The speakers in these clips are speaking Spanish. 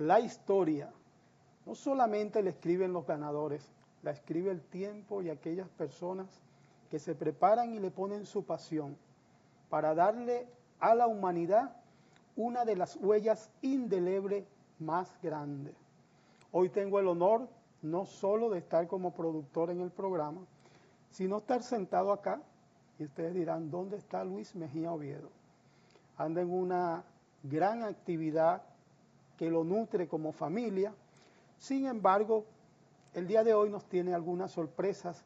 la historia no solamente la escriben los ganadores, la escribe el tiempo y aquellas personas que se preparan y le ponen su pasión para darle a la humanidad una de las huellas indelebles más grandes. Hoy tengo el honor no solo de estar como productor en el programa, sino estar sentado acá, y ustedes dirán, ¿dónde está Luis Mejía Oviedo? Anda en una gran actividad que lo nutre como familia. Sin embargo, el día de hoy nos tiene algunas sorpresas.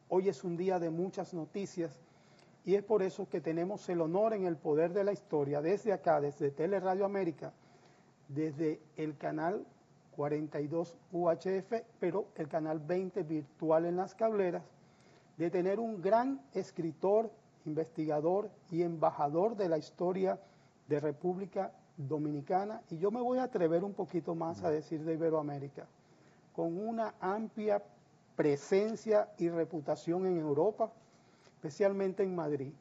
Hoy es un día de muchas noticias y es por eso que tenemos el honor en el poder de la historia, desde acá, desde Teleradio América, desde el canal 42 UHF, pero el canal 20 virtual en las cableras, de tener un gran escritor, investigador y embajador de la historia de República Dominicana, y yo me voy a atrever un poquito más a decir de Iberoamérica, con una amplia presencia y reputación en Europa, especialmente en Madrid.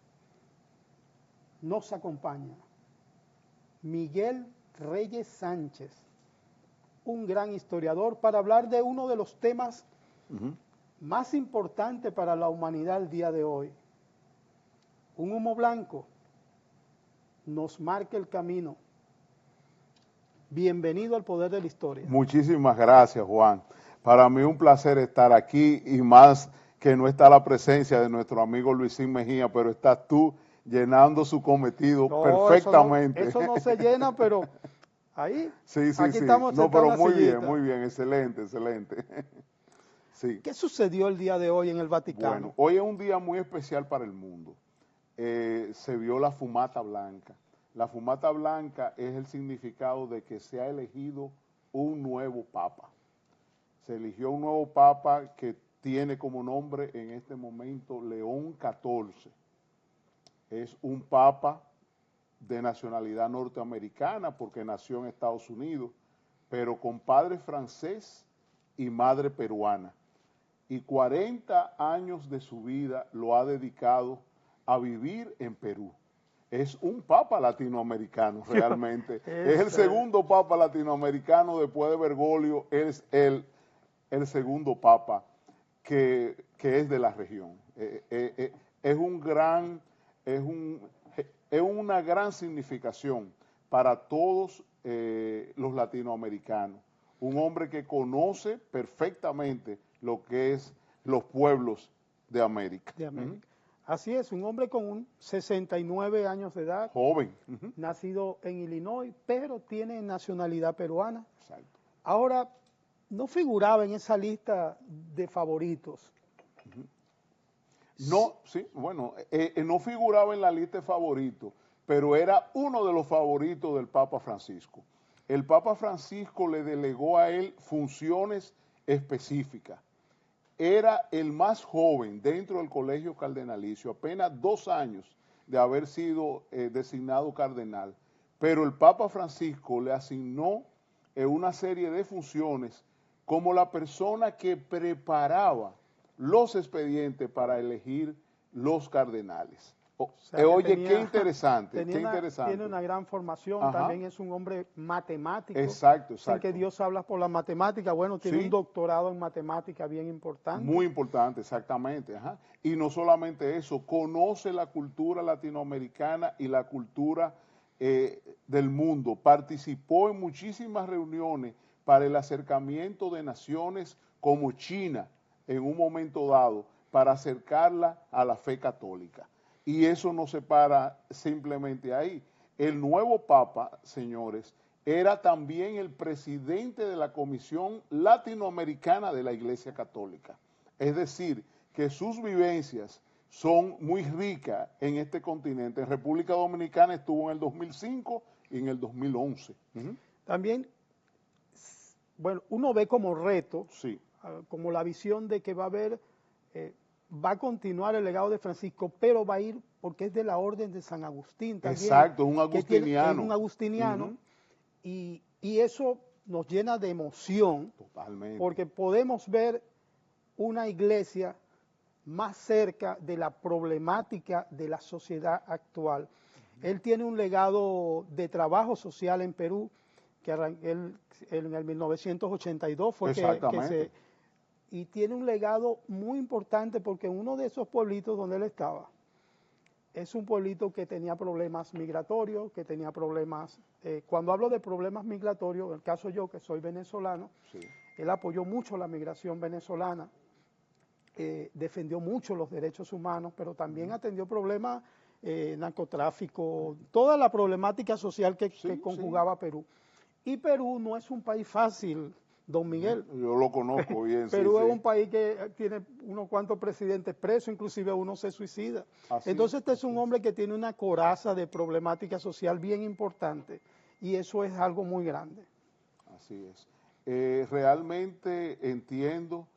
Nos acompaña Miguel Reyes Sánchez, un gran historiador, para hablar de uno de los temas más importantes para la humanidad el día de hoy. Un humo blanco nos marca el camino. Bienvenido al Poder de la Historia. Muchísimas gracias, Juan. Para mí un placer estar aquí, y más que no está la presencia de nuestro amigo Luisín Mejía, pero estás tú llenando su cometido perfectamente. Eso no se llena, pero ahí, sí, aquí estamos. No, pero muy bien, excelente. Sí. ¿Qué sucedió el día de hoy en el Vaticano? Bueno, hoy es un día muy especial para el mundo. Se vio la fumata blanca. La fumata blanca es el significado de que se ha elegido un nuevo papa. Se eligió un nuevo papa que tiene como nombre en este momento León XIV. Es un papa de nacionalidad norteamericana porque nació en Estados Unidos, pero con padre francés y madre peruana. Y 40 años de su vida lo ha dedicado a vivir en Perú. Es un papa latinoamericano realmente. Es el segundo papa latinoamericano después de Bergoglio. Es el segundo papa que es de la región. Es una gran significación para todos los latinoamericanos. Un hombre que conoce perfectamente lo que es los pueblos de América. Así es, un hombre con 69 años de edad. Joven. Nacido en Illinois, pero tiene nacionalidad peruana. Exacto. Ahora, no figuraba en esa lista de favoritos. No, sí, bueno, no figuraba en la lista de favoritos, pero era uno de los favoritos del Papa Francisco. El Papa Francisco le delegó a él funciones específicas. Era el más joven dentro del colegio cardenalicio, apenas 2 años de haber sido designado cardenal, pero el Papa Francisco le asignó una serie de funciones como la persona que preparaba los expedientes para elegir los cardenales. Oye, qué interesante, qué interesante. Tiene una gran formación, también es un hombre matemático. Exacto. Sin que Dios habla por la matemática, bueno, tiene un doctorado en matemática bien importante. Muy importante, exactamente. Y no solamente eso, conoce la cultura latinoamericana y la cultura del mundo. Participó en muchísimas reuniones para el acercamiento de naciones como China en un momento dado, para acercarla a la fe católica. Y eso no se para simplemente ahí. El nuevo Papa, señores, era también el presidente de la Comisión Latinoamericana de la Iglesia Católica. Es decir, que sus vivencias son muy ricas en este continente. En República Dominicana estuvo en el 2005 y en el 2011. También, bueno, uno ve como reto, sí, como la visión de que va a haber... va a continuar el legado de Francisco, pero va a ir porque es de la Orden de San Agustín también. Exacto, un agustiniano. Es un agustiniano, y eso nos llena de emoción. Totalmente. Porque podemos ver una iglesia más cerca de la problemática de la sociedad actual. Él tiene un legado de trabajo social en Perú que en el 1982 fue que Exactamente. y tiene un legado muy importante porque uno de esos pueblitos donde él estaba es un pueblito que tenía problemas migratorios, que tenía problemas, cuando hablo de problemas migratorios, en el caso yo que soy venezolano, Sí. él apoyó mucho la migración venezolana, defendió mucho los derechos humanos, pero también atendió problemas, narcotráfico, toda la problemática social que Sí, sí. conjugaba Perú. Y Perú no es un país fácil, don Miguel. Yo lo conozco bien, sí, Perú es sí. un país que tiene unos cuantos presidentes presos, inclusive uno se suicida. Entonces este es un hombre que tiene una coraza de problemática social bien importante y eso es algo muy grande. Así es. Realmente entiendo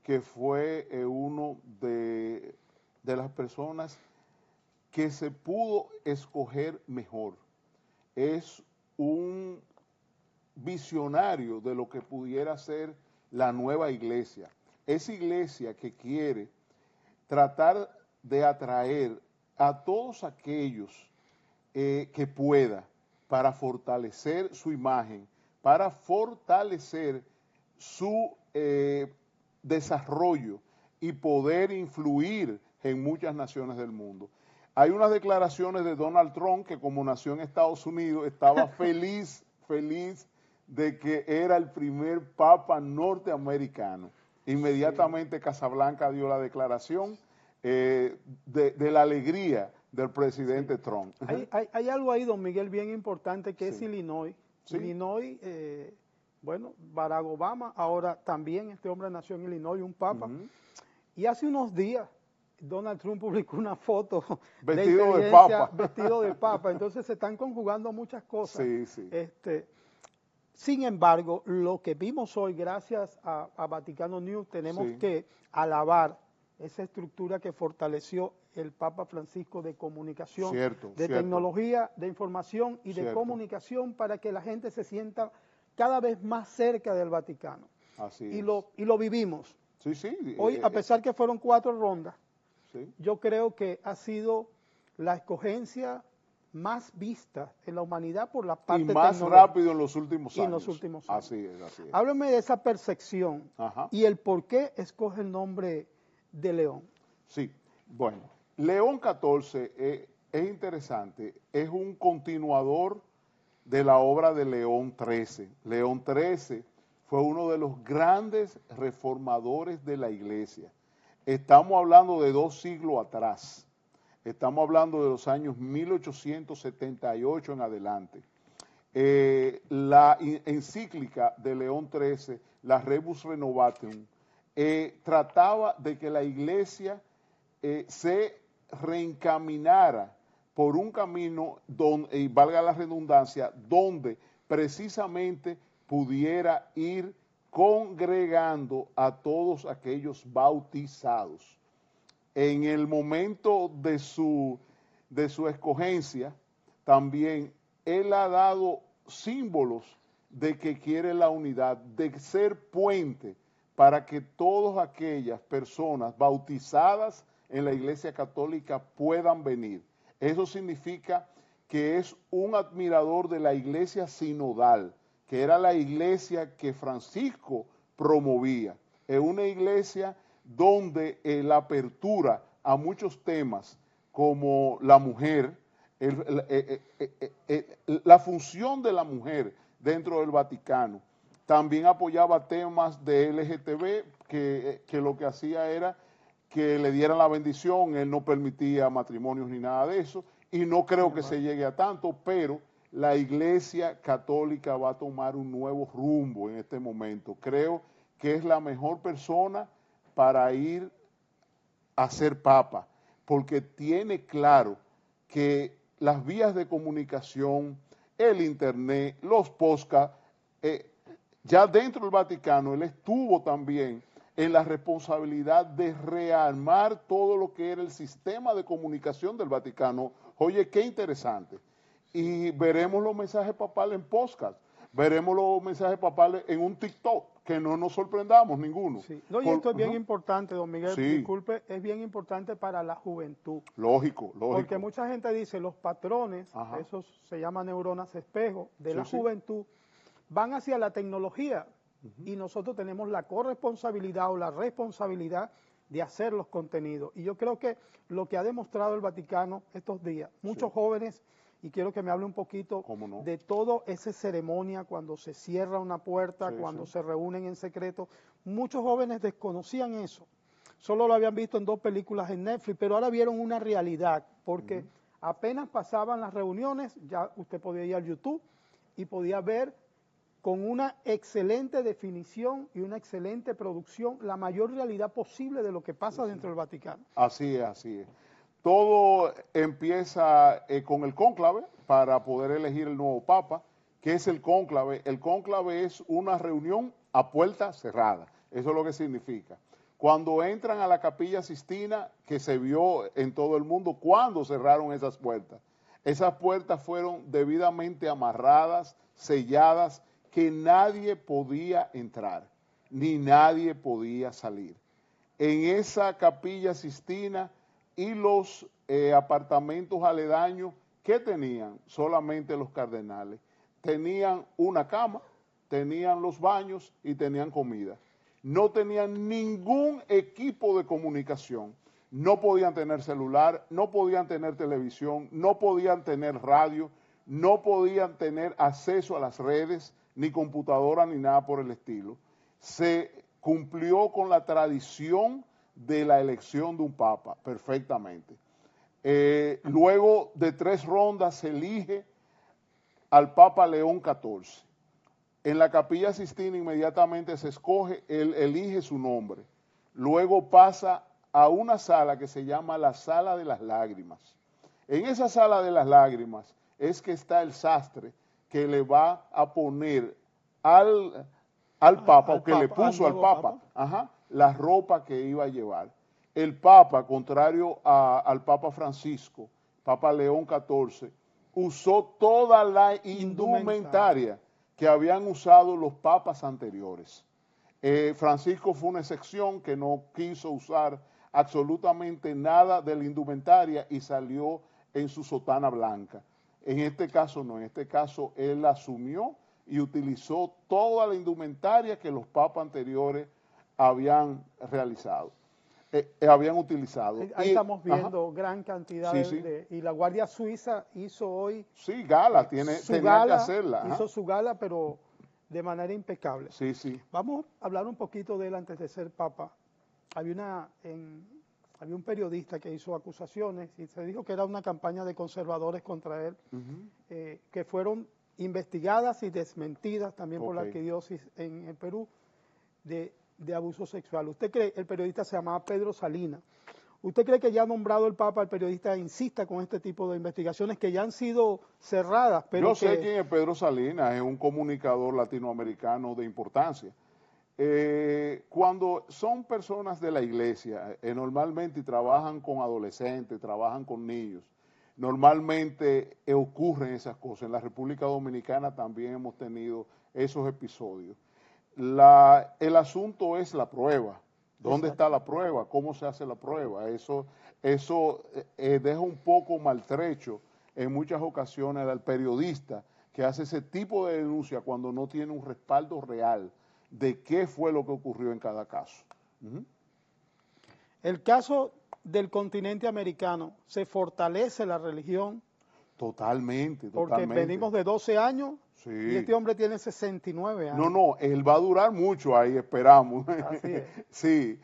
que fue uno de las personas que se pudo escoger mejor. Es un visionario de lo que pudiera ser la nueva iglesia. Esa iglesia que quiere tratar de atraer a todos aquellos que pueda para fortalecer su imagen, para fortalecer su desarrollo y poder influir en muchas naciones del mundo. Hay unas declaraciones de Donald Trump que como nació en Estados Unidos estaba feliz de que era el primer papa norteamericano. Inmediatamente Casablanca dio la declaración de la alegría del presidente Trump. Hay algo ahí, don Miguel, bien importante que es Sí. Illinois. Sí. Illinois, bueno, Barack Obama, ahora también este hombre nació en Illinois, un papa. Y hace unos días Donald Trump publicó una foto Vestido de inteligencia papa. vestido de papa. Entonces se están conjugando muchas cosas. Sí, sí. Sin embargo, lo que vimos hoy, gracias a Vaticano News, tenemos Sí. que alabar esa estructura que fortaleció el Papa Francisco de comunicación, Cierto, de cierto. tecnología, de información y de Cierto. comunicación para que la gente se sienta cada vez más cerca del Vaticano. Así Y es. lo vivimos. Sí, sí. Hoy, a pesar que fueron 4 rondas, sí. yo creo que ha sido la escogencia más vista en la humanidad por la parte Y más tecnológica. rápido en los últimos años. En los últimos años. Así es, así es. Háblame de esa percepción Ajá. y el por qué escoge el nombre de León. Sí, bueno, León XIV es interesante, es un continuador de la obra de León XIII. León XIII fue uno de los grandes reformadores de la iglesia. Estamos hablando de 2 siglos atrás. Estamos hablando de los años 1878 en adelante. La encíclica de León XIII, la Rebus Renovatum, trataba de que la iglesia se reencaminara por un camino, donde, y valga la redundancia, donde precisamente pudiera ir congregando a todos aquellos bautizados. En el momento de su escogencia, también él ha dado símbolos de que quiere la unidad, de ser puente para que todas aquellas personas bautizadas en la Iglesia Católica puedan venir. Eso significa que es un admirador de la Iglesia sinodal, que era la iglesia que Francisco promovía. Es una iglesia donde la apertura a muchos temas como la mujer, la función de la mujer dentro del Vaticano, también apoyaba temas de LGTB, que lo que hacía era que le dieran la bendición, él no permitía matrimonios ni nada de eso, y no creo que se llegue a tanto, pero la Iglesia Católica va a tomar un nuevo rumbo en este momento. Creo que es la mejor persona para ir a ser papa, porque tiene claro que las vías de comunicación, el internet, los podcasts, ya dentro del Vaticano, él estuvo también en la responsabilidad de rearmar todo lo que era el sistema de comunicación del Vaticano. Oye, qué interesante. Y veremos los mensajes papales en podcast, veremos los mensajes papales en un TikTok, que no nos sorprendamos ninguno. Sí. No, y esto es bien importante, don Miguel, Sí. disculpe, es bien importante para la juventud. Lógico, lógico. Porque mucha gente dice, los patrones, Ajá. eso se llama neuronas espejo, de Sí, la sí. juventud, van hacia la tecnología y nosotros tenemos la corresponsabilidad o la responsabilidad de hacer los contenidos. Y yo creo que lo que ha demostrado el Vaticano estos días, muchos jóvenes, y quiero que me hable un poquito de todo esa ceremonia, cuando se cierra una puerta, cuando se reúnen en secreto, muchos jóvenes desconocían eso. Solo lo habían visto en 2 películas en Netflix, pero ahora vieron una realidad, porque apenas pasaban las reuniones, ya usted podía ir al YouTube y podía ver con una excelente definición y una excelente producción la mayor realidad posible de lo que pasa dentro del Vaticano. Así es, así es. Todo empieza con el cónclave para poder elegir el nuevo papa. ¿Qué es el cónclave? El cónclave es una reunión a puerta cerrada. Eso es lo que significa. Cuando entran a la Capilla Sixtina, que se vio en todo el mundo, cuando cerraron esas puertas fueron debidamente amarradas, selladas, que nadie podía entrar, ni nadie podía salir. En esa Capilla Sixtina y los apartamentos aledaños, ¿qué tenían? Solamente los cardenales. Tenían una cama, tenían los baños y tenían comida. No tenían ningún equipo de comunicación. No podían tener celular, no podían tener televisión, no podían tener radio, no podían tener acceso a las redes, ni computadora, ni nada por el estilo. Se cumplió con la tradición de la elección de un papa perfectamente. Luego de 3 rondas se elige al Papa León XIV. En la Capilla Sixtina inmediatamente se escoge, él elige su nombre. Luego pasa a una sala que se llama la Sala de las Lágrimas. En esa Sala de las Lágrimas es que está el sastre que le va a poner al Papa, o que le puso al Papa, la ropa que iba a llevar. El Papa, contrario al Papa Francisco, Papa León XIV, usó toda la indumentaria que habían usado los papas anteriores. Francisco fue una excepción que no quiso usar absolutamente nada de la indumentaria y salió en su sotana blanca. En este caso no, en este caso él asumió y utilizó toda la indumentaria que los papas anteriores habían realizado, habían utilizado. Ahí estamos viendo gran cantidad y la Guardia Suiza hizo hoy... Sí, gala, tenía que hacerla. Hizo su gala, pero de manera impecable. Sí, sí. Vamos a hablar un poquito de él antes de ser papa. Había un periodista que hizo acusaciones y se dijo que era una campaña de conservadores contra él, que fueron investigadas y desmentidas también por la arquidiócesis en el Perú de abuso sexual. ¿Usted cree, el periodista se llamaba Pedro Salinas, usted cree que ya ha nombrado el Papa, el periodista insista con este tipo de investigaciones que ya han sido cerradas? Pero yo sé quién es Pedro Salinas, es un comunicador latinoamericano de importancia. Cuando son personas de la iglesia, normalmente trabajan con adolescentes, trabajan con niños, normalmente ocurren esas cosas. En la República Dominicana también hemos tenido esos episodios. El asunto es la prueba. ¿Dónde está la prueba? ¿Cómo se hace la prueba? Eso deja un poco maltrecho en muchas ocasiones al periodista que hace ese tipo de denuncia cuando no tiene un respaldo real de qué fue lo que ocurrió en cada caso. El caso del continente americano, ¿se fortalece la religión? Totalmente, porque venimos de 12 años y este hombre tiene 69 años. No, él va a durar mucho ahí, esperamos. Así es. Sí,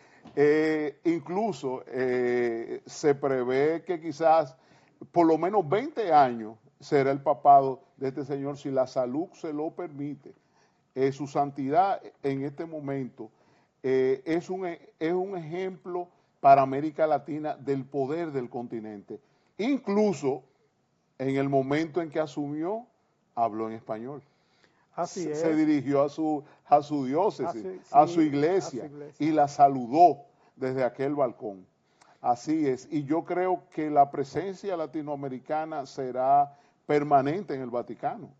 incluso se prevé que quizás por lo menos 20 años será el papado de este señor, si la salud se lo permite. Su santidad en este momento es un ejemplo para América Latina del poder del continente. Incluso en el momento en que asumió, habló en español. Así es. Se dirigió a su diócesis, a su iglesia, y la saludó desde aquel balcón. Así es. Y yo creo que la presencia latinoamericana será permanente en el Vaticano.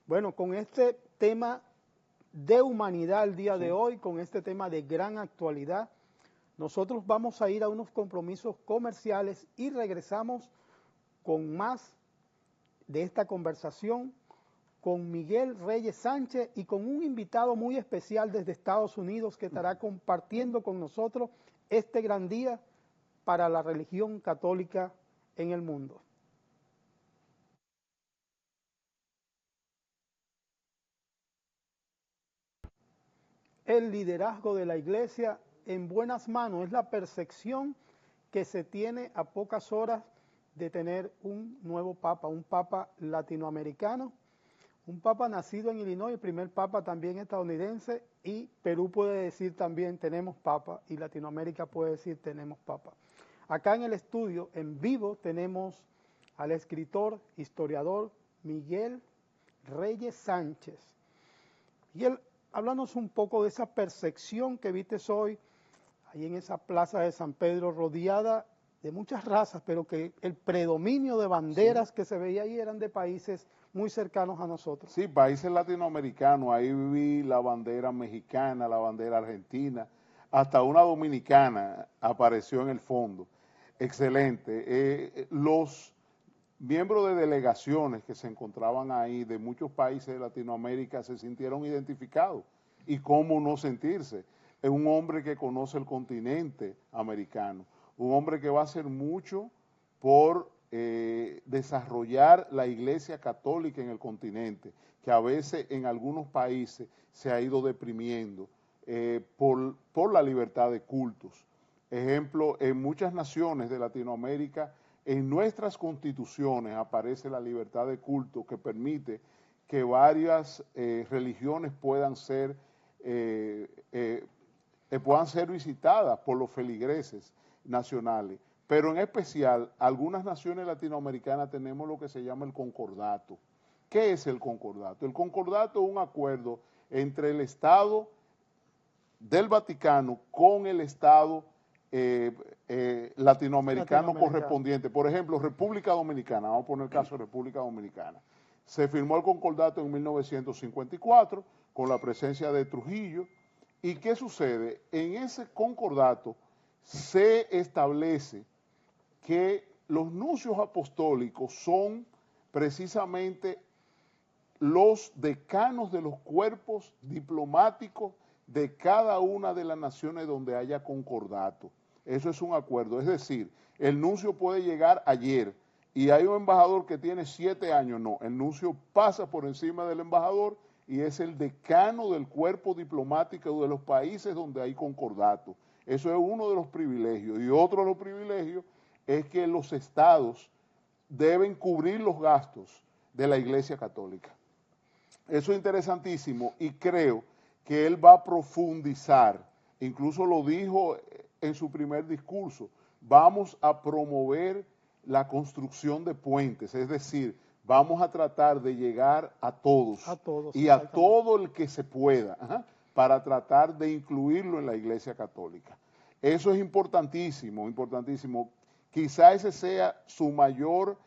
Bueno, con este tema de humanidad el día de hoy, con este tema de gran actualidad, nosotros vamos a ir a unos compromisos comerciales y regresamos con más de esta conversación con Miguel Reyes Sánchez y con un invitado muy especial desde Estados Unidos que estará compartiendo con nosotros este gran día para la religión católica en el mundo. El liderazgo de la Iglesia en buenas manos es la percepción que se tiene a pocas horas de tener un nuevo papa, un papa latinoamericano, un papa nacido en Illinois, el primer papa también estadounidense, y Perú puede decir también tenemos papa, y Latinoamérica puede decir tenemos papa. Acá en el estudio, en vivo, tenemos al escritor, historiador Miguel Reyes Sánchez. Y él, háblanos un poco de esa percepción que viste hoy, ahí en esa plaza de San Pedro, rodeada de muchas razas, pero que el predominio de banderas que se veía ahí eran de países muy cercanos a nosotros. Sí, países latinoamericanos, ahí vi la bandera mexicana, la bandera argentina, hasta una dominicana apareció en el fondo. Excelente. Los miembros de delegaciones que se encontraban ahí de muchos países de Latinoamérica se sintieron identificados. ¿Y cómo no sentirse? Es un hombre que conoce el continente americano, un hombre que va a hacer mucho por desarrollar la Iglesia Católica en el continente, que a veces en algunos países se ha ido deprimiendo por la libertad de cultos. Ejemplo, en muchas naciones de Latinoamérica, en nuestras constituciones aparece la libertad de culto que permite que varias religiones puedan ser visitadas por los feligreses nacionales. Pero en especial, algunas naciones latinoamericanas tenemos lo que se llama el concordato. ¿Qué es el concordato? El concordato es un acuerdo entre el Estado del Vaticano con el Estado latinoamericano correspondiente. Por ejemplo, República Dominicana, vamos a poner el caso de República Dominicana. Se firmó el concordato en 1954 con la presencia de Trujillo. ¿Y qué sucede? En ese concordato se establece que los nuncios apostólicos son precisamente los decanos de los cuerpos diplomáticos de cada una de las naciones donde haya concordato. Eso es un acuerdo, es decir, el nuncio puede llegar ayer y hay un embajador que tiene 7 años, no, el nuncio pasa por encima del embajador y es el decano del cuerpo diplomático de los países donde hay concordato. Eso es uno de los privilegios. Y otro de los privilegios es que los estados deben cubrir los gastos de la Iglesia Católica. Eso es interesantísimo y creo que él va a profundizar, incluso lo dijo en su primer discurso, vamos a promover la construcción de puentes, es decir, vamos a tratar de llegar a todos y a todo el que se pueda, para tratar de incluirlo en la Iglesia Católica. Eso es importantísimo, importantísimo. Quizá esa sea su mayor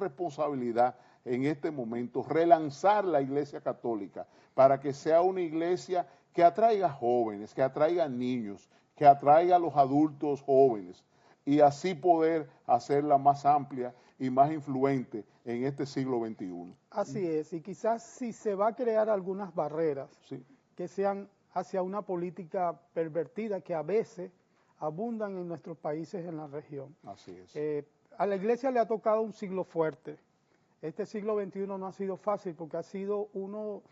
responsabilidad en este momento, relanzar la Iglesia Católica para que sea una iglesia que atraiga jóvenes, que atraiga niños, que atraiga a los adultos jóvenes y así poder hacerla más amplia y más influente en este siglo XXI. Así es, y quizás si se va a crear algunas barreras que sean hacia una política pervertida que a veces abundan en nuestros países en la región. Así es. A la Iglesia le ha tocado un siglo fuerte. Este siglo XXI no ha sido fácil porque ha sido uno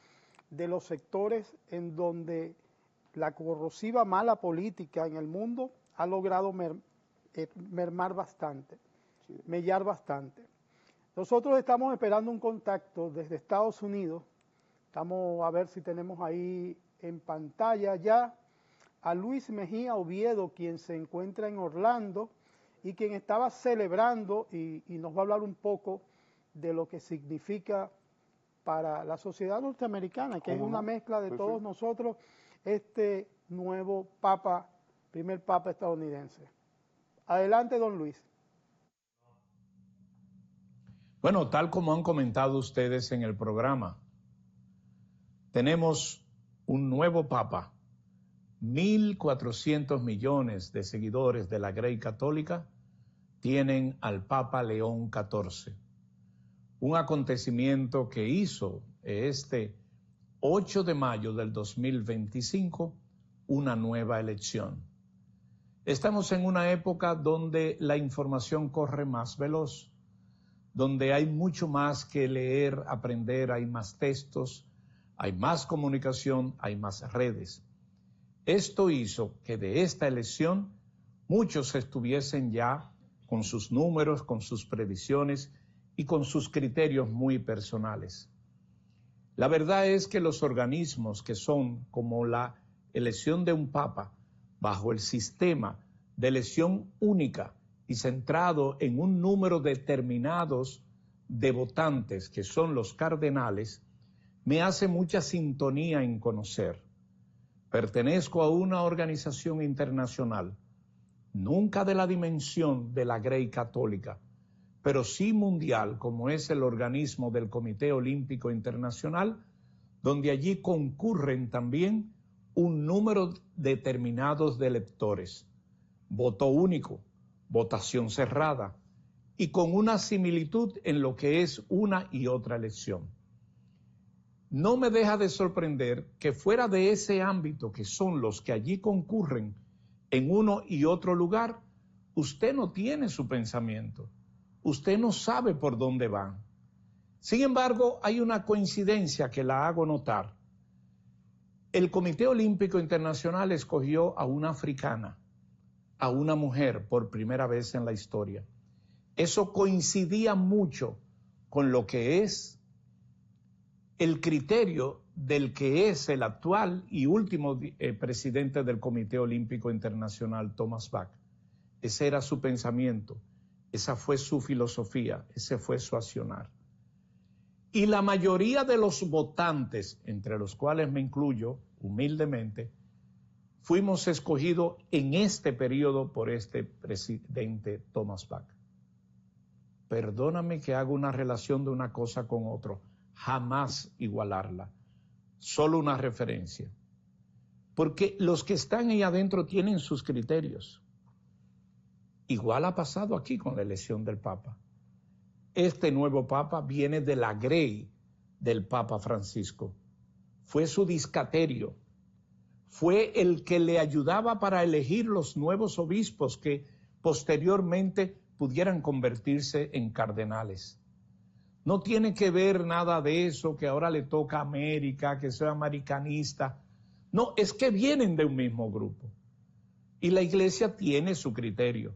de los sectores en donde la corrosiva mala política en el mundo ha logrado mermar bastante, mellar bastante. Nosotros estamos esperando un contacto desde Estados Unidos. Estamos a ver si tenemos ahí en pantalla ya a Luis Mejía Oviedo, quien se encuentra en Orlando y quien estaba celebrando y nos va a hablar un poco de lo que significa para la sociedad norteamericana, que es una mezcla de todos nosotros, este nuevo papa, primer papa estadounidense. Adelante, don Luis. Bueno, tal como han comentado ustedes en el programa, tenemos un nuevo papa. 1.400 millones de seguidores de la Grey Católica tienen al Papa León XIV. un acontecimiento que hizo este 8 de mayo del 2025 una nueva elección. Estamos en una época donde la información corre más veloz, donde hay mucho más que leer, aprender, hay más textos, hay más comunicación, hay más redes. Esto hizo que de esta elección muchos estuviesen ya con sus números, con sus predicciones y con sus criterios muy personales. La verdad es que los organismos que son como la elección de un papa bajo el sistema de elección única y centrado en un número determinados de votantes, que son los cardenales, me hace mucha sintonía en conocer. Pertenezco a una organización internacional, nunca de la dimensión de la Grey Católica, pero sí mundial, como es el organismo del Comité Olímpico Internacional, donde allí concurren también un número determinado de electores, voto único, votación cerrada, y con una similitud en lo que es una y otra elección. No me deja de sorprender que fuera de ese ámbito, que son los que allí concurren en uno y otro lugar, usted no tiene su pensamiento, usted no sabe por dónde van. Sin embargo, hay una coincidencia que la hago notar. El Comité Olímpico Internacional escogió a una africana, a una mujer por primera vez en la historia. Eso coincidía mucho con lo que es el criterio del que es el actual y último presidente del Comité Olímpico Internacional, Thomas Bach. Ese era su pensamiento, esa fue su filosofía, ese fue su accionar. Y la mayoría de los votantes, entre los cuales me incluyo humildemente, fuimos escogidos en este periodo por este presidente Thomas Bach. Perdóname que haga una relación de una cosa con otro, jamás igualarla, solo una referencia. Porque los que están ahí adentro tienen sus criterios. Igual ha pasado aquí con la elección del Papa. Este nuevo Papa viene de la grey del Papa Francisco. Fue su discaterio. Fue el que le ayudaba para elegir los nuevos obispos que posteriormente pudieran convertirse en cardenales. No tiene que ver nada de eso, que ahora le toca a América, que sea americanista. No, es que vienen de un mismo grupo. Y la iglesia tiene su criterio.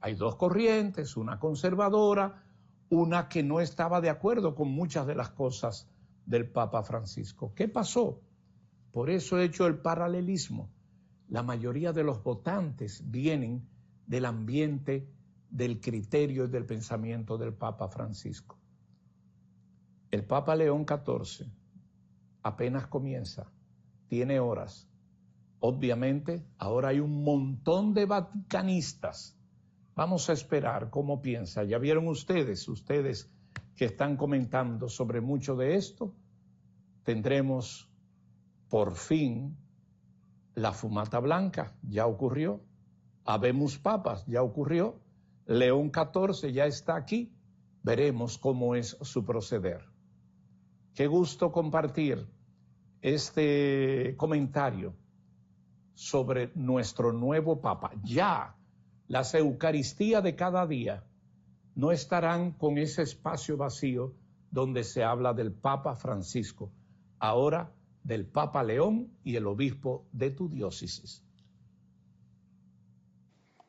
Hay dos corrientes, una conservadora, una que no estaba de acuerdo con muchas de las cosas del Papa Francisco. ¿Qué pasó? Por eso he hecho el paralelismo. La mayoría de los votantes vienen del ambiente, del criterio y del pensamiento del Papa Francisco. El Papa León XIV apenas comienza, tiene horas. Obviamente, ahora hay un montón de vaticanistas. Vamos a esperar cómo piensa. Ya vieron ustedes que están comentando sobre mucho de esto. Tendremos por fin la fumata blanca, ya ocurrió. Habemos papas, ya ocurrió. León XIV ya está aquí. Veremos cómo es su proceder. Qué gusto compartir este comentario sobre nuestro nuevo Papa. Ya las Eucaristías de cada día no estarán con ese espacio vacío donde se habla del Papa Francisco, ahora del Papa León y el obispo de tu diócesis.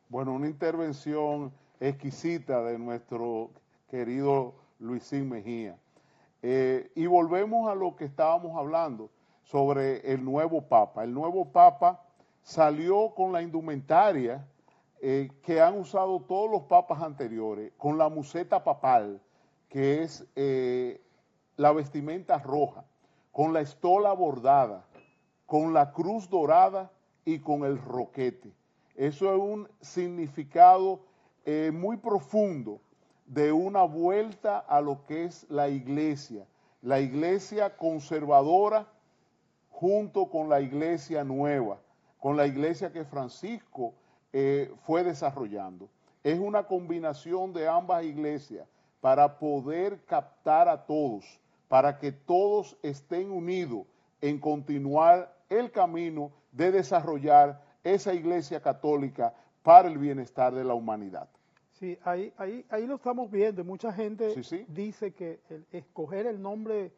Bueno, una intervención exquisita de nuestro querido Luisín Mejía. Y volvemos a lo que estábamos hablando sobre el nuevo Papa. El nuevo Papa salió con la indumentaria que han usado todos los papas anteriores, con la museta papal, que es la vestimenta roja, con la estola bordada, con la cruz dorada y con el roquete. Eso es un significado muy profundo de una vuelta a lo que es la iglesia conservadora junto con la iglesia nueva, con la iglesia que Francisco fue desarrollando. Es una combinación de ambas iglesias, para poder captar a todos, para que todos estén unidos en continuar el camino de desarrollar esa iglesia católica para el bienestar de la humanidad. Sí, ahí lo estamos viendo. Mucha gente Sí, sí. dice que escoger el nombre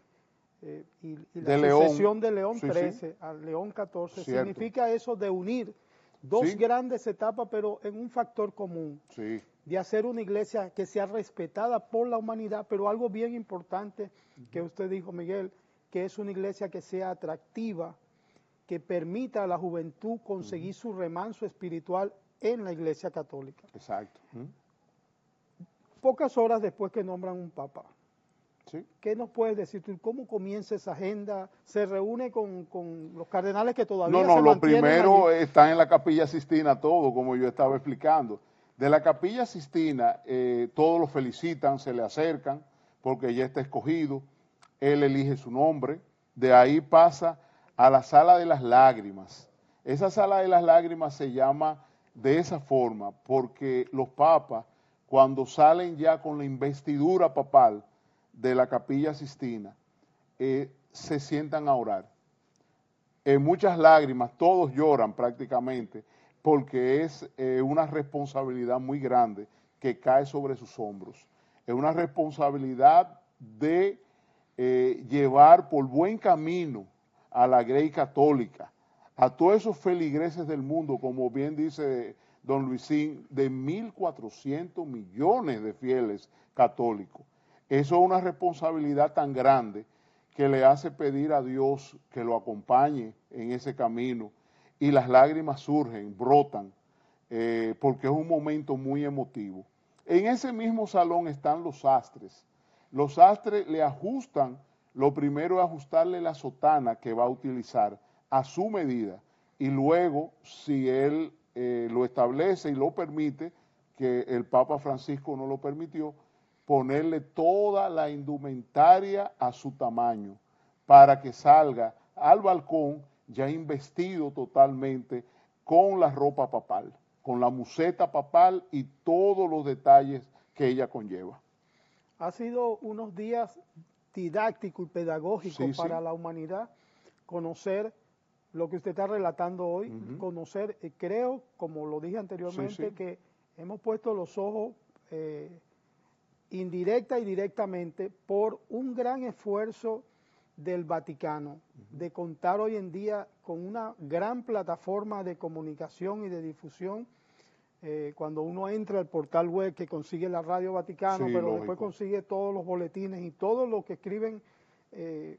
y la De León. sucesión de León Sí, sí. 13 al León 14 Cierto. significa eso de unir dos Sí. grandes etapas, pero en un factor común, Sí, de hacer una iglesia que sea respetada por la humanidad, pero algo bien importante que usted dijo, Miguel, que es una iglesia que sea atractiva, que permita a la juventud conseguir su remanso espiritual en la iglesia católica. exacto. Pocas horas después que nombran un papa, Sí. ¿qué nos puedes decir tú? ¿Cómo comienza esa agenda? ¿Se reúne con los cardenales que todavía No, se lo mantienen primero allí? está en la Capilla Sixtina todo, como yo estaba explicando. De la Capilla Sixtina, todos lo felicitan, se le acercan, porque ya está escogido, él elige su nombre, de ahí pasa a la Sala de las Lágrimas. Esa Sala de las Lágrimas se llama de esa forma, porque los papas, cuando salen ya con la investidura papal de la Capilla Sixtina, se sientan a orar. Muchas lágrimas, todos lloran prácticamente, porque es una responsabilidad muy grande que cae sobre sus hombros. Es una responsabilidad de llevar por buen camino a la Grey Católica, a todos esos feligreses del mundo, como bien dice don Luisín, de 1.400 millones de fieles católicos. Eso es una responsabilidad tan grande que le hace pedir a Dios que lo acompañe en ese camino, y las lágrimas surgen, brotan, porque es un momento muy emotivo. En ese mismo salón están los sastres. Los sastres le ajustan, lo primero es ajustarle la sotana que va a utilizar a su medida, y luego, si él lo establece y lo permite, que el Papa Francisco no lo permitió, ponerle toda la indumentaria a su tamaño, para que salga al balcón ya investido totalmente con la ropa papal, con la museta papal y todos los detalles que ella conlleva. Ha sido unos días didácticos y pedagógicos Sí, para sí. la humanidad, conocer lo que usted está relatando hoy, conocer, creo, como lo dije anteriormente, Sí. que hemos puesto los ojos indirecta y directamente por un gran esfuerzo del Vaticano de contar hoy en día con una gran plataforma de comunicación y de difusión. Cuando uno entra al portal web que consigue la Radio Vaticano, Sí, pero lógico. después consigue todos los boletines y todo lo que escriben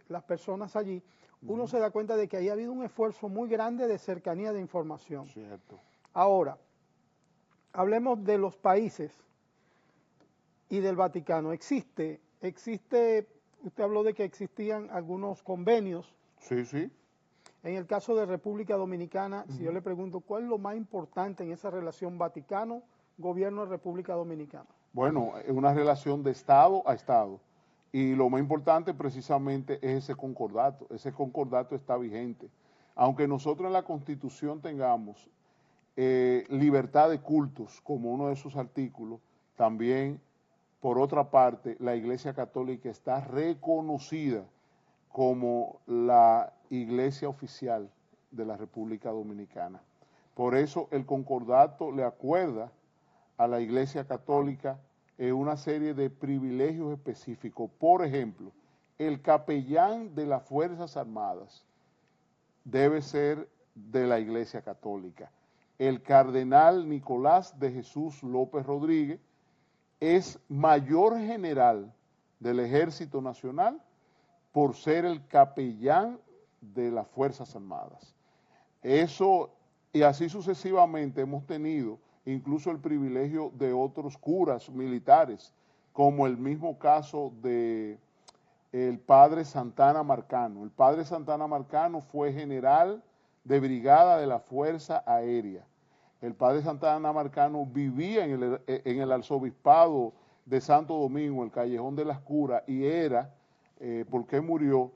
las personas allí, uno se da cuenta de que ahí ha habido un esfuerzo muy grande de cercanía de información. Cierto. Ahora, hablemos de los países y del Vaticano. Existe, usted habló de que existían algunos convenios. Sí, sí. En el caso de República Dominicana, si yo le pregunto, ¿cuál es lo más importante en esa relación Vaticano-Gobierno de República Dominicana? Bueno, es una relación de Estado a Estado. Y lo más importante precisamente es ese concordato. Ese concordato está vigente. Aunque nosotros en la Constitución tengamos libertad de cultos como uno de sus artículos, también, por otra parte, la Iglesia Católica está reconocida como la iglesia oficial de la República Dominicana. Por eso el concordato le acuerda a la Iglesia Católica una serie de privilegios específicos. Por ejemplo, el capellán de las Fuerzas Armadas debe ser de la Iglesia Católica. El cardenal Nicolás de Jesús López Rodríguez es mayor general del Ejército Nacional por ser el capellán de las Fuerzas Armadas. Eso, y así sucesivamente hemos tenido incluso el privilegio de otros curas militares, como el mismo caso de el padre Santana Marcano. El padre Santana Marcano fue general de brigada de la Fuerza Aérea. El padre Santana Marcano vivía en el arzobispado de Santo Domingo, el Callejón de las Curas, y era, porque murió,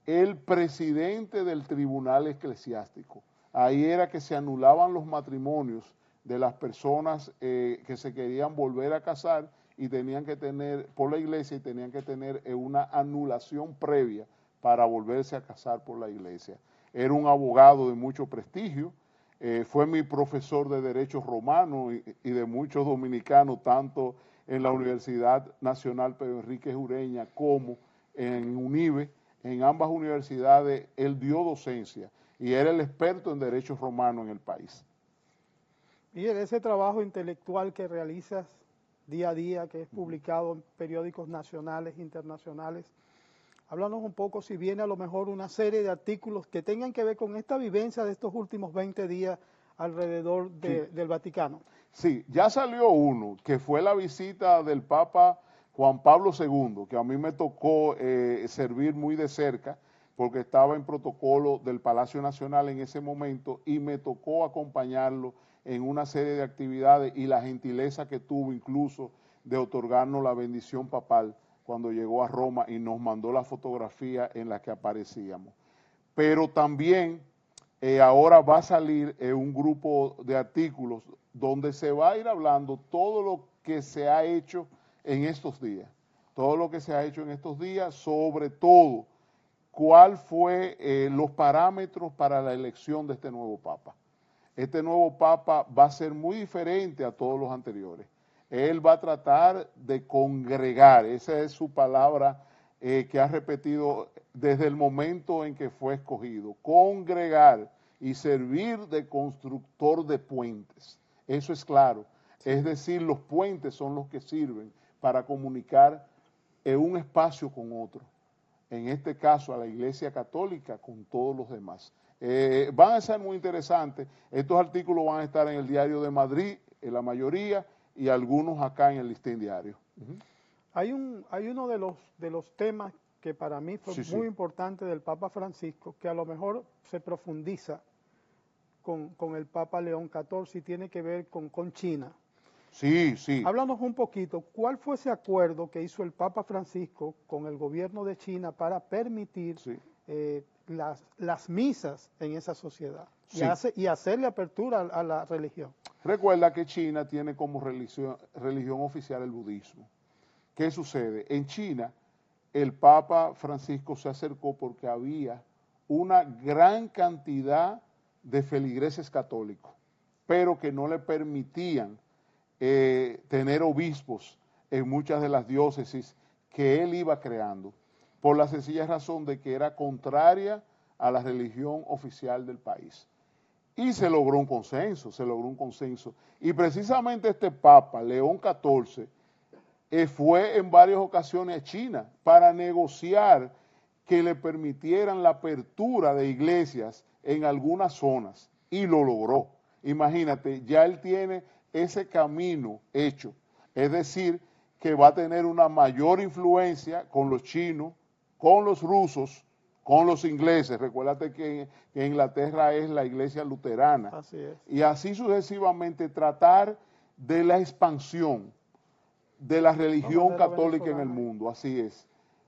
el presidente del tribunal eclesiástico. Ahí era que se anulaban los matrimonios de las personas que se querían volver a casar y tenían que tener, por la iglesia, y tenían que tener una anulación previa para volverse a casar por la iglesia. Era un abogado de mucho prestigio, fue mi profesor de Derechos Romanos y de muchos dominicanos, tanto en la Universidad Nacional Pedro Enríquez Ureña como en UNIBE. En ambas universidades él dio docencia y era el experto en derechos romanos en el país. Y en ese trabajo intelectual que realizas día a día, que es publicado en periódicos nacionales e internacionales, háblanos un poco si viene a lo mejor una serie de artículos que tengan que ver con esta vivencia de estos últimos 20 días alrededor del Vaticano. Sí, ya salió uno, que fue la visita del Papa Juan Pablo II, que a mí me tocó servir muy de cerca, porque estaba en protocolo del Palacio Nacional en ese momento y me tocó acompañarlo en una serie de actividades y la gentileza que tuvo incluso de otorgarnos la bendición papal cuando llegó a Roma y nos mandó la fotografía en la que aparecíamos. Pero también ahora va a salir un grupo de artículos donde se va a ir hablando todo lo que se ha hecho en estos días, sobre todo cuál fue los parámetros para la elección de este nuevo Papa. Este nuevo Papa va a ser muy diferente a todos los anteriores. Él va a tratar de congregar, esa es su palabra que ha repetido desde el momento en que fue escogido, congregar y servir de constructor de puentes. Eso es claro. Es decir, los puentes son los que sirven para comunicar un espacio con otro. En este caso a la Iglesia Católica con todos los demás. Van a ser muy interesantes. Estos artículos van a estar en el Diario de Madrid, en la mayoría, y algunos acá en el Listín Diario. Hay uno de los temas que para mí fue muy importante del Papa Francisco, que a lo mejor se profundiza con el Papa León XIV y tiene que ver con China. Sí, sí. Háblanos un poquito, ¿cuál fue ese acuerdo que hizo el Papa Francisco con el gobierno de China para permitir las misas en esa sociedad y hacerle apertura a la religión? Recuerda que China tiene como religión oficial el budismo. ¿Qué sucede? En China, el Papa Francisco se acercó porque había una gran cantidad de feligreses católicos, pero que no le permitían tener obispos en muchas de las diócesis que él iba creando, por la sencilla razón de que era contraria a la religión oficial del país. Y se logró un consenso, Y precisamente este Papa, León XIV, fue en varias ocasiones a China para negociar que le permitieran la apertura de iglesias en algunas zonas, y lo logró. Imagínate, ya él tiene ese camino hecho, es decir, que va a tener una mayor influencia con los chinos, con los rusos, con los ingleses. Recuérdate que Inglaterra es la iglesia luterana. Así es. Y así sucesivamente tratar de la expansión de la religión católica en el mundo. Así es.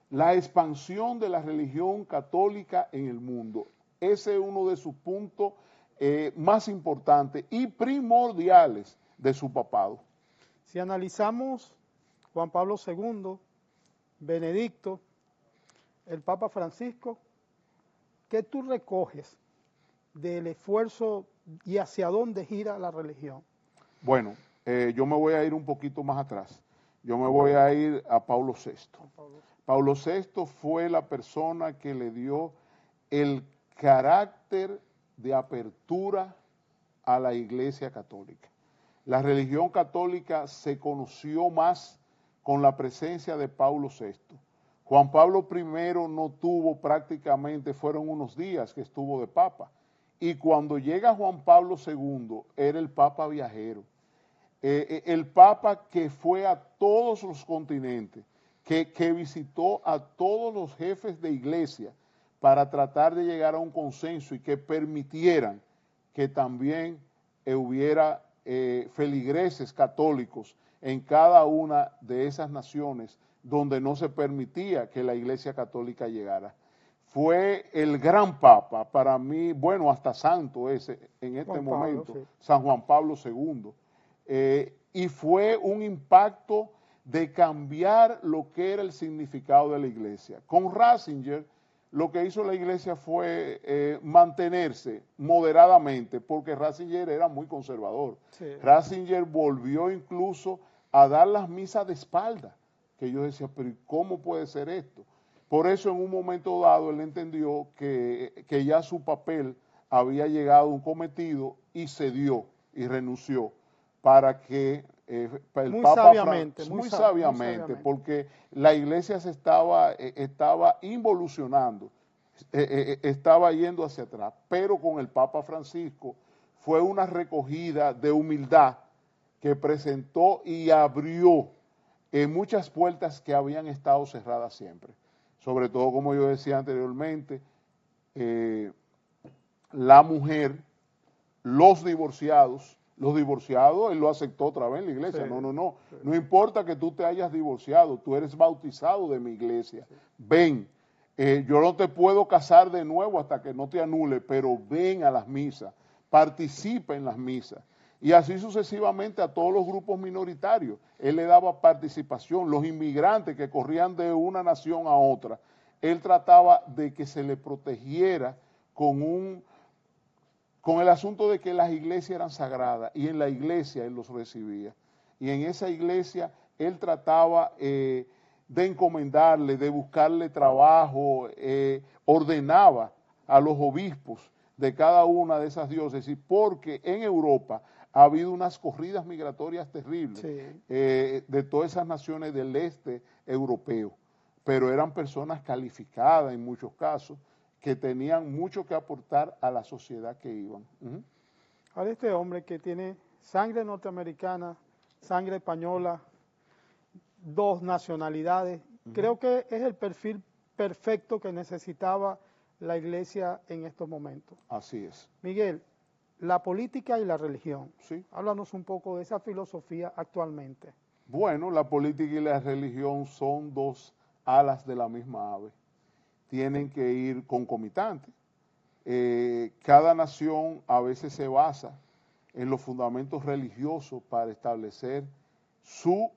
La expansión de la religión católica en el mundo. Ese es uno de sus puntos más importantes y primordiales de su papado. Si analizamos Juan Pablo II, Benedicto, el Papa Francisco, ¿qué tú recoges del esfuerzo y hacia dónde gira la religión? Bueno, yo me voy a ir un poquito más atrás. Yo me voy a ir a Pablo VI. Pablo VI fue la persona que le dio el carácter de apertura a la Iglesia Católica. La religión católica se conoció más con la presencia de Pablo VI. Juan Pablo I no tuvo prácticamente, fueron unos días que estuvo de Papa. Y cuando llega Juan Pablo II, era el Papa viajero. El Papa que fue a todos los continentes, que visitó a todos los jefes de iglesia para tratar de llegar a un consenso y que permitieran que también hubiera feligreses católicos en cada una de esas naciones donde no se permitía que la Iglesia Católica llegara. Fue el gran Papa, para mí, bueno, hasta santo ese en este momento, San Juan Pablo II. Y fue un impacto de cambiar lo que era el significado de la iglesia. Con Ratzinger, lo que hizo la iglesia fue mantenerse moderadamente, porque Ratzinger era muy conservador. Sí. Ratzinger volvió incluso a dar las misas de espalda, que yo decía, pero ¿cómo puede ser esto? Por eso en un momento dado él entendió que ya su papel había llegado a un cometido y cedió y renunció para que el Muy Papa sabiamente, muy sabiamente, porque la iglesia se estaba involucionando, estaba yendo hacia atrás, pero con el Papa Francisco fue una recogida de humildad que presentó y abrió muchas puertas que habían estado cerradas siempre. Sobre todo, como yo decía anteriormente, la mujer, los divorciados, él lo aceptó otra vez en la iglesia. Sí, No importa que tú te hayas divorciado, tú eres bautizado de mi iglesia. Sí. Ven, yo no te puedo casar de nuevo hasta que no te anule, pero ven a las misas, participa en las misas. Y así sucesivamente a todos los grupos minoritarios. Él le daba participación. Los inmigrantes que corrían de una nación a otra, él trataba de que se le protegiera con el asunto de que las iglesias eran sagradas, y en la iglesia él los recibía. Y en esa iglesia él trataba de encomendarle, de buscarle trabajo, ordenaba a los obispos de cada una de esas diócesis, porque en Europa ha habido unas corridas migratorias terribles, sí, de todas esas naciones del este europeo, pero eran personas calificadas en muchos casos, que tenían mucho que aportar a la sociedad que iban. Ahora este hombre que tiene sangre norteamericana, sangre española, dos nacionalidades, creo que es el perfil perfecto que necesitaba la iglesia en estos momentos. Así es. Miguel, la política y la religión. Sí. Háblanos un poco de esa filosofía actualmente. Bueno, la política y la religión son dos alas de la misma ave. Tienen que ir concomitantes. Cada nación a veces se basa en los fundamentos religiosos para establecer su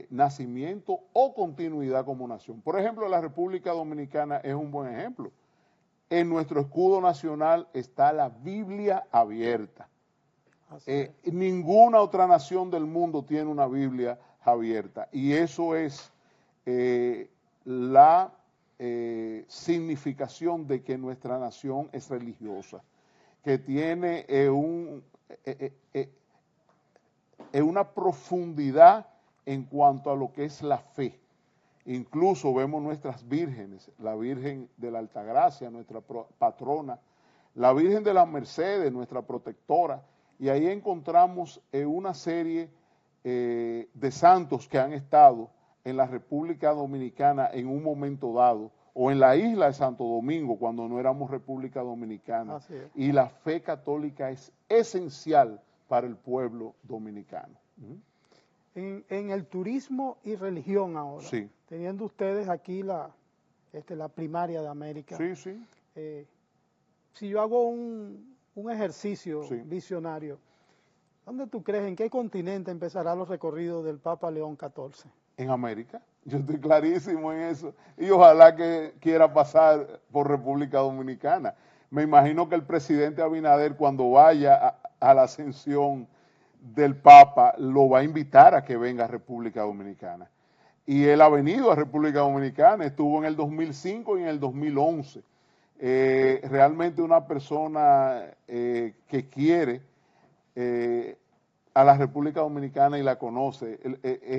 nacimiento o continuidad como nación. Por ejemplo, la República Dominicana es un buen ejemplo. En nuestro escudo nacional está la Biblia abierta. Ninguna otra nación del mundo tiene una Biblia abierta, y eso es la significación de que nuestra nación es religiosa, que tiene una profundidad en cuanto a lo que es la fe. Incluso vemos nuestras vírgenes, la Virgen de la Altagracia, nuestra patrona, la Virgen de las Mercedes, nuestra protectora, y ahí encontramos una serie de santos que han estado en la República Dominicana en un momento dado, o en la isla de Santo Domingo cuando no éramos República Dominicana. Y la fe católica es esencial para el pueblo dominicano. En el turismo y religión ahora, sí, teniendo ustedes aquí la primaria de América, sí, sí. Si yo hago un ejercicio visionario, ¿dónde tú crees, en qué continente empezará los recorridos del Papa León XIV? En América. Yo estoy clarísimo en eso. Y ojalá que quiera pasar por República Dominicana. Me imagino que el presidente Abinader, cuando vaya a la ascensión del Papa, lo va a invitar a que venga a República Dominicana. Y él ha venido a República Dominicana, estuvo en el 2005 y en el 2011. Realmente una persona que quiere a la República Dominicana y la conoce.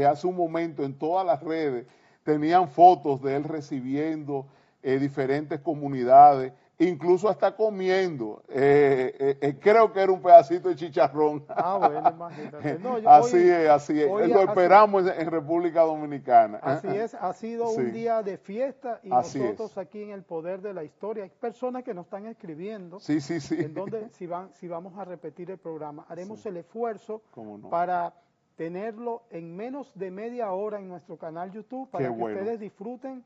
Hace un momento en todas las redes tenían fotos de él recibiendo diferentes comunidades, incluso hasta comiendo. Creo que era un pedacito de chicharrón. Bueno, imagínate. No, así es. Lo esperamos en República Dominicana. Así es, ha sido un día de fiesta y así nosotros aquí en el Poder de la Historia, hay personas que nos están escribiendo en donde si vamos a repetir el programa. Haremos el esfuerzo para tenerlo en menos de media hora en nuestro canal YouTube para que ustedes disfruten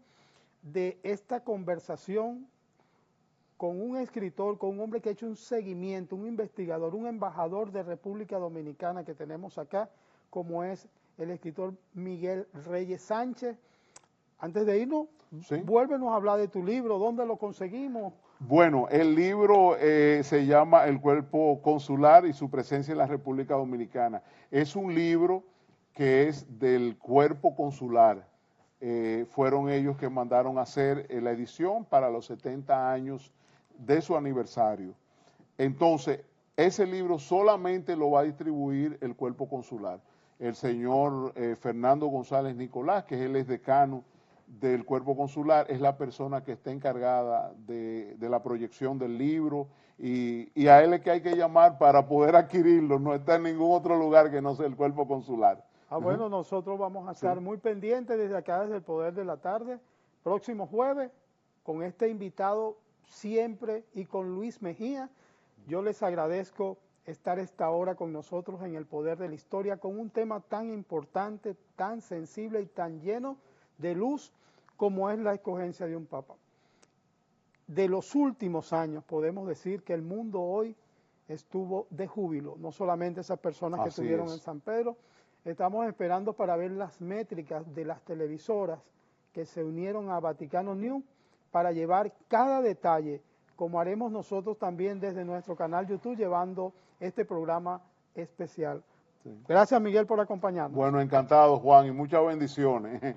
de esta conversación con un escritor, con un hombre que ha hecho un seguimiento, un investigador, un embajador de República Dominicana que tenemos acá, como es el escritor Miguel Reyes Sánchez. Antes de irnos, Sí. vuélvenos a hablar de tu libro, ¿dónde lo conseguimos? Bueno, el libro se llama El Cuerpo Consular y su presencia en la República Dominicana. Es un libro que es del Cuerpo Consular. Fueron ellos que mandaron a hacer la edición para los 70 años de su aniversario. Entonces, ese libro solamente lo va a distribuir el Cuerpo Consular. El señor Fernando González Nicolás, que él es decano del Cuerpo Consular, es la persona que está encargada de la proyección del libro y a él es que hay que llamar para poder adquirirlo, no está en ningún otro lugar que no sea el Cuerpo Consular. Bueno, nosotros vamos a estar muy pendientes desde acá, desde el Poder de la Tarde, próximo jueves, con este invitado siempre y con Luis Mejía. Yo les agradezco estar esta hora con nosotros en el Poder de la Historia con un tema tan importante, tan sensible y tan lleno de luz como es la escogencia de un papa. De los últimos años podemos decir que el mundo hoy estuvo de júbilo, no solamente esas personas que estuvieron en San Pedro. Estamos esperando para ver las métricas de las televisoras que se unieron a Vaticano News para llevar cada detalle, como haremos nosotros también desde nuestro canal YouTube, llevando este programa especial. Sí. Gracias, Miguel, por acompañarnos. Bueno, encantado, Juan, y muchas bendiciones.